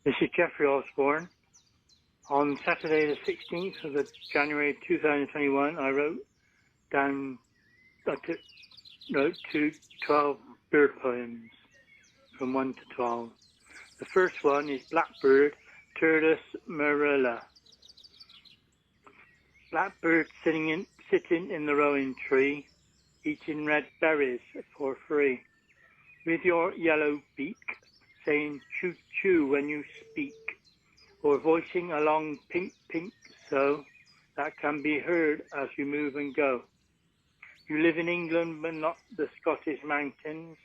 This is Geoffrey Osbourne. On Saturday the 16th of January 2021, I wrote 12 bird poems from 1 to 12. The first one is Blackbird, Turdus Marilla. Blackbird sitting in the rowan tree, eating red berries for free. With your yellow beak, saying choo choo when you speak, or voicing a long pink pink so that can be heard as you move and go. You live in England but not the Scottish mountains,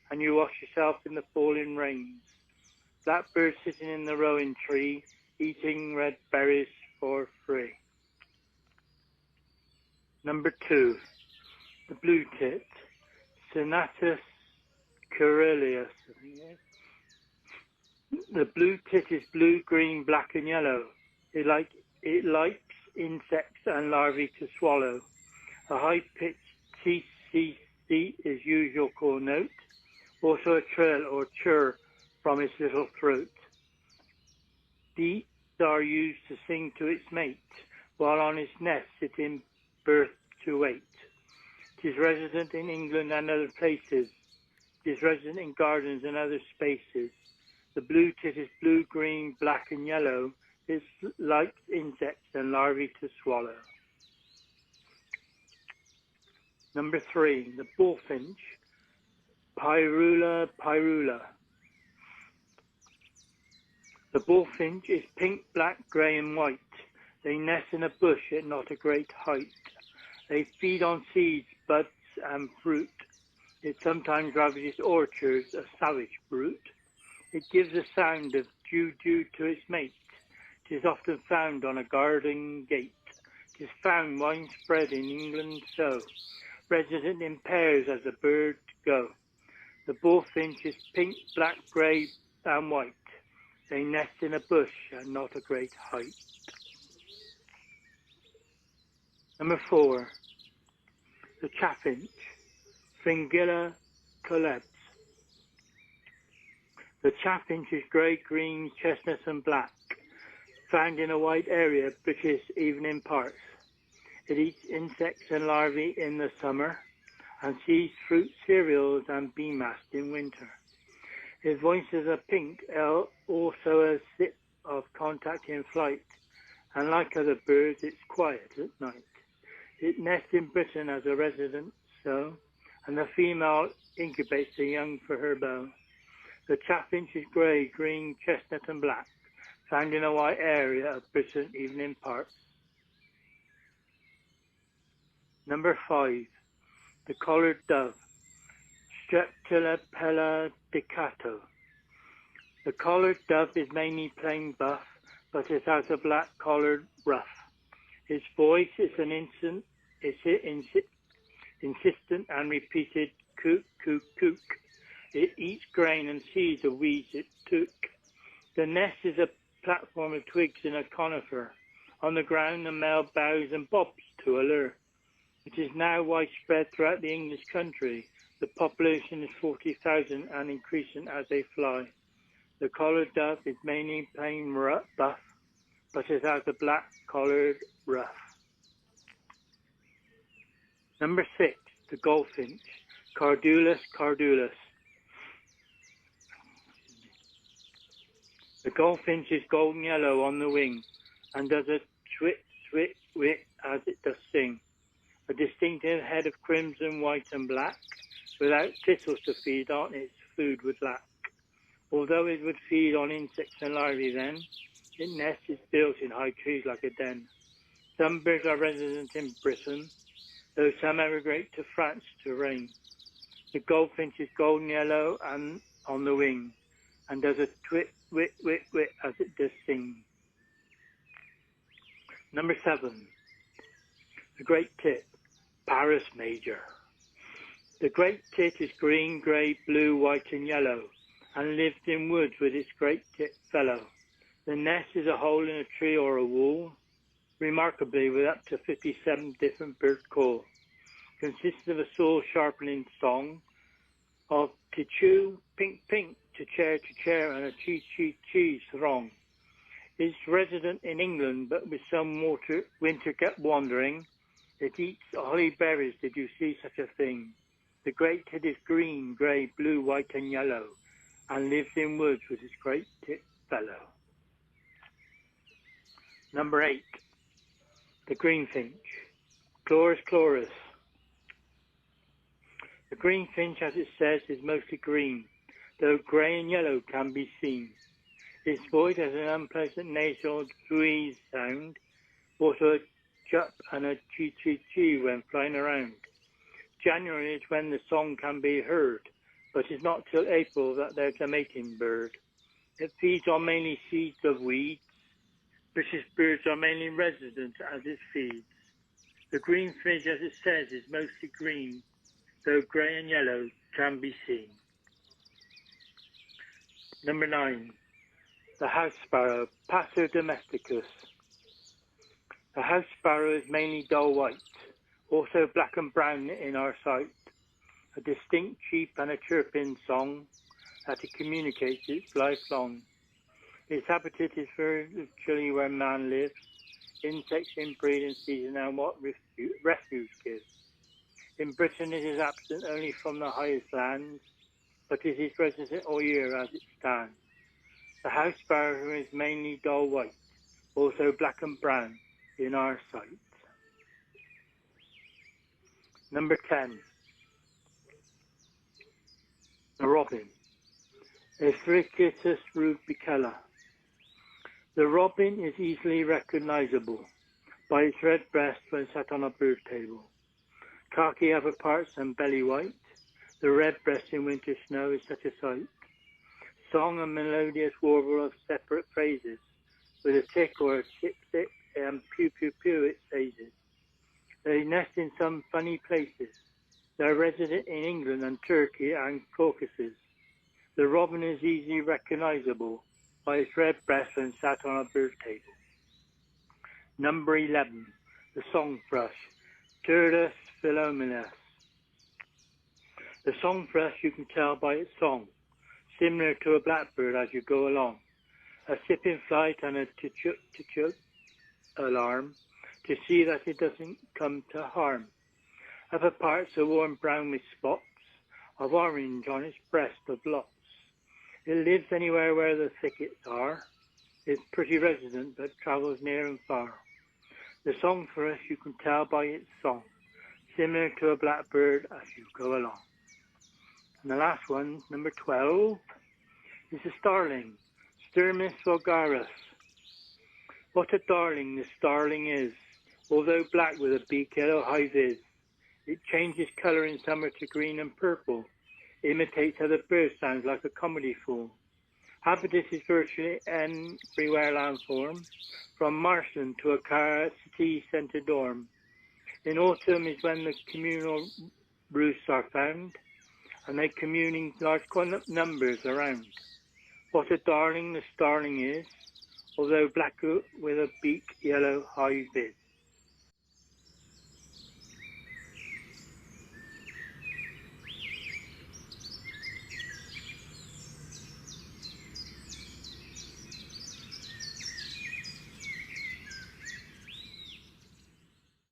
and you wash yourself in the falling rains. Blackbird sitting in the rowan tree, eating red berries for free. Number 2, the blue tit, Senatus Caerulus, I think it is. The blue tit is blue, green, black and yellow. It likes insects and larvae to swallow. A high-pitched tee-see-see is usual call note, also a trill or chirr from its little throat. Beats are used to sing to its mate, while on its nest sitting birth to wait. It is resident in England and other places. It is resident in gardens and other spaces. The blue tit is blue, green, black and yellow. It likes insects and larvae to swallow. Number 3, the bullfinch, Pyrula pyrula. The bullfinch is pink, black, grey and white. They nest in a bush at not a great height. They feed on seeds, buds and fruit. It sometimes ravages orchards, a savage brute. It gives a sound of doo-doo to its mate. It is often found on a garden gate. It is found widespread in England so, resident in pairs as the birds go. The bullfinch is pink, black, grey and white. They nest in a bush at not a great height. Number 4, the chaffinch, Fringilla colebs. The chaffinch is grey, green, chestnut and black, found in a wide area, British even in parts. It eats insects and larvae in the summer, and seeds, fruit, cereals and bee mast in winter. Its voices are pink, also a sip of contact in flight, and like other birds, it's quiet at night. It nests in Britain as a resident so, and the female incubates the young for her bow. The chaffinch is grey, green, chestnut and black, found in a wide area of Britain, even in parts. Number 5, the collared dove, Streptilla pellidicato. The collared dove is mainly plain buff, but it has a black collared ruff. Its voice is an insistent and repeated cook, cook, cook. It eats grain and seeds of weeds it took. The nest is a platform of twigs in a conifer. On the ground the male bows and bobs to allure. It is now widespread throughout the English country. The population is 40,000 and increasing as they fly. The collared dove is mainly plain buff, but it has a black collared ruff. Number 6, the goldfinch, Cardulus cardulus. The goldfinch is golden yellow on the wing, and does a twit, twit, wit as it does sing. A distinctive head of crimson, white and black, without thistles to feed on, its food would lack. Although it would feed on insects and larvae then, its nest is built in high trees like a den. Some birds are resident in Britain, though some emigrate to France to reign. The goldfinch is golden yellow and on the wing, and does a twit, wit, wit, wit as it does sing. Number 7, the great tit, Paris major. The great tit is green, grey, blue, white and yellow, and lives in woods with its great tit fellow. The nest is a hole in a tree or a wall, remarkably with up to 57 different bird calls. Consists of a soul sharpening song of tichu, pink, pink, to chair, and a cheese throng. It's resident in England, but with some winter wandering. It eats holly berries. Did you see such a thing? The great tit is green, grey, blue, white, and yellow, and lives in woods with its great tit fellow. Number 8. The greenfinch. Chloris chloris. The greenfinch, as it says, is mostly green, though grey and yellow can be seen. Its voice has an unpleasant nasal wheeze sound, also a chup and a chee when flying around. January is when the song can be heard, but it's not till April that there's a mating bird. It feeds on mainly seeds of weeds. British birds are mainly resident as it feeds. The greenfinch, as it says, is mostly green, though grey and yellow can be seen. Number 9. The house sparrow, Passer domesticus. The house sparrow is mainly dull white, also black and brown in our sight. A distinct cheep and a chirping song that it communicates its life long. Its habitat is virtually where man lives. Insects inbreed in season and what refuge gives. In Britain it is absent only from the highest lands, but it is resident all year as it stands. The house sparrow is mainly dull white, also black and brown in our sight. Number 10. The robin, Ephricitus rubicella. The robin is easily recognizable by its red breast when sat on a bird table. Khaki upper parts and belly white. The red breast in winter snow is such a sight. Song and melodious warble of separate phrases, with a tick or a tip and pew pew pew it says it. They nest in some funny places. They are resident in England and Turkey and Caucasus. The robin is easily recognizable by its red breast when sat on a bird table. Number 11. The song thrush, Turdus philomenes. The song thrush you can tell by its song, similar to a blackbird as you go along. A sipping flight and a to-chuk alarm to see that it doesn't come to harm. Upper parts are warm brown with spots of orange on its breast of lots. It lives anywhere where the thickets are. It's pretty resident but travels near and far. The song thrush you can tell by its song, similar to a blackbird as you go along. And the last one, number 12, is the starling, Sturmis vulgaris. What a darling the starling is, although black with a beak yellow high vis. It changes colour in summer to green and purple, imitates other bird sounds like a comedy form. Habitat is virtually everywhere landform, from marshland to a city centre dorm. In autumn is when the communal roosts are found, and they commune in large numbers around. What a darling the starling is, although black with a beak yellow high vis.